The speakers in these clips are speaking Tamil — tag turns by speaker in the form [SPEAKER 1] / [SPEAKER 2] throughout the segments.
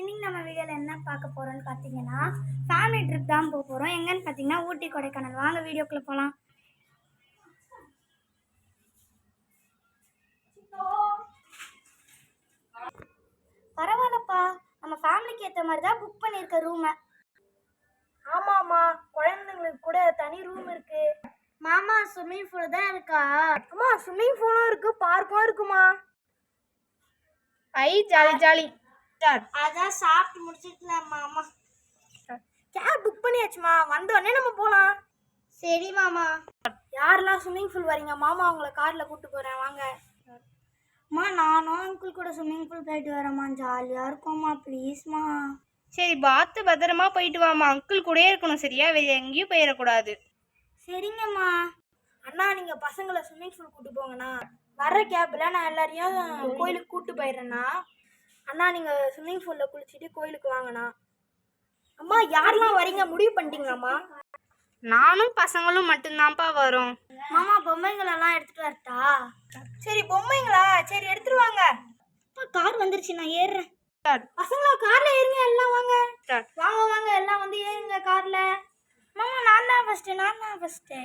[SPEAKER 1] இன்னைக்கு நம்ம வீடியோவில் என்ன பார்க்க போகிறோம்னு பார்த்தீங்கன்னா ஃபேமிலி ட்ரிப் தான் போக போகிறோம். எங்கன்னு பார்த்தீங்கன்னா ஊட்டி கொடைக்கானல். வாங்க வீடியோக்குள்ளே போகலாம். பரவாயில்லப்பா, நம்ம ஃபேமிலிக்கு ஏற்ற மாதிரி தான் புக் பண்ணியிருக்க ரூமை.
[SPEAKER 2] ஆமாம்மா, குழந்தைங்களுக்கு கூட தனி ரூம் இருக்கு.
[SPEAKER 1] மாமா, ஸ்விம்மிங் பூல் தான் இருக்கா?
[SPEAKER 2] அம்மா, ஸ்விம்மிங் பூலும் இருக்கு, பார்க்கும் இருக்குமா. ஐ ஜாலி ஜாலி.
[SPEAKER 1] அதான் சாப்பிட்டு முடிச்சிட்டுலாம் மாமா.
[SPEAKER 2] கேப் புக் பண்ணியாச்சுமா, வந்த உடனே நம்ம போகலாம்.
[SPEAKER 1] சரி மாமா.
[SPEAKER 2] யாரெல்லாம் ஸ்விம்மிங் பூல் வரீங்க? மாமா உங்களை காரில் கூப்பிட்டு போகிறேன், வாங்க.
[SPEAKER 1] அம்மா, நானும் அங்கிள் கூட ஸ்விம்மிங் பூல் போயிட்டு வரேம்மா. ஜாலியாக இருக்கும்மா, ப்ளீஸ்மா.
[SPEAKER 2] சரி, பார்த்து பத்திரமா போயிட்டு வாமா. அங்கிள் கூடயே இருக்கணும், சரியா? வெளியே எங்கேயும் போயிடக்கூடாது.
[SPEAKER 1] சரிங்கம்மா.
[SPEAKER 2] அண்ணா, நீங்கள் பசங்களை ஸ்விம்மிங் பூல் கூப்பிட்டு போங்கண்ணா. வர்ற கேப்பில் நான் எல்லாரையும் கோயிலுக்கு கூப்பிட்டு போயிடுறேண்ணா. அண்ணா, நீங்கள் ஸ்விம்மிங் பூலில் குளிச்சுட்டு கோயிலுக்கு வாங்கண்ணா. அம்மா, யாரெல்லாம் வரீங்க முடிவு பண்ணிட்டீங்களாம்மா? நானும் பசங்களும் மட்டும்தான்ப்பா வரோம்.
[SPEAKER 1] மாமா, பொம்மைங்களெல்லாம் எடுத்துகிட்டு வரட்டா?
[SPEAKER 2] சரி, பொம்மைங்களா? சரி, எடுத்துட்டு வாங்க.
[SPEAKER 1] கார் வந்துருச்சு, நான் ஏறுறேன்.
[SPEAKER 2] பசங்களா, கார்ல ஏறுங்க, எல்லாம் வாங்க. வாங்க வாங்க, எல்லாம் வந்து ஏறுங்க கார்ல.
[SPEAKER 1] மாமா, நான் தான் ஃபஸ்ட்டு.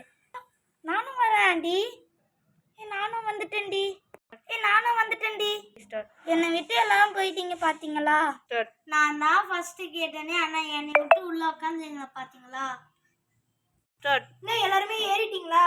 [SPEAKER 1] நானும் வரேன் ஆண்டி. நானும் வந்துட்டேன்டி. என்னை விட்டு எல்லாம் போயிட்டீங்க பாத்தீங்களா? நான் தான் ஃபர்ஸ்ட் கேட்டேனே, ஆனா என்னை விட்டு உள்ள உட்காந்துங்க பாத்தீங்களா?
[SPEAKER 2] எல்லாருமே ஏறிட்டீங்களா?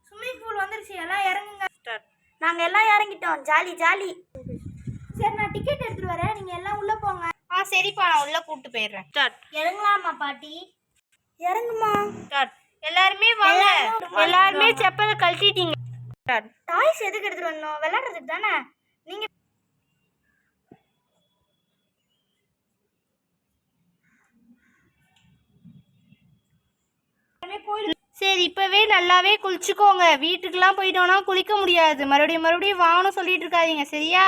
[SPEAKER 2] ஸ்விம்மிங் பூல் வந்துருச்சு, எல்லாம் இறங்குங்க.
[SPEAKER 1] நாங்க எல்லாம் இறங்கிட்டோம். Jolly jolly.
[SPEAKER 2] சரி, நான் டிக்கெட் எடுத்துட்டு வரேன், நீங்க எல்லாம் உள்ள போங்க. சரிப்பா, நான் உள்ள கூப்பிட்டு போயிடுறேன்.
[SPEAKER 1] இறங்கலாமா பாட்டி?
[SPEAKER 2] இறங்குமா. எல்லாருமே வாங்க. எல்லாருமே செப்பலை கழட்டிட்டீங்க.
[SPEAKER 1] டாய்ஸ் எதுக்கு எடுத்துட்டு வந்தோம்? விளையாடுறதுக்கு தானே. நீங்க
[SPEAKER 2] சரி, இப்பவே நல்லாவே குளிச்சுக்கோங்க. வீட்டுக்கெல்லாம் போயிட்டோம்னா குளிக்க முடியாது. மறுபடியும் வாங்கணும் சொல்லிட்டு இருக்காதீங்க, சரியா?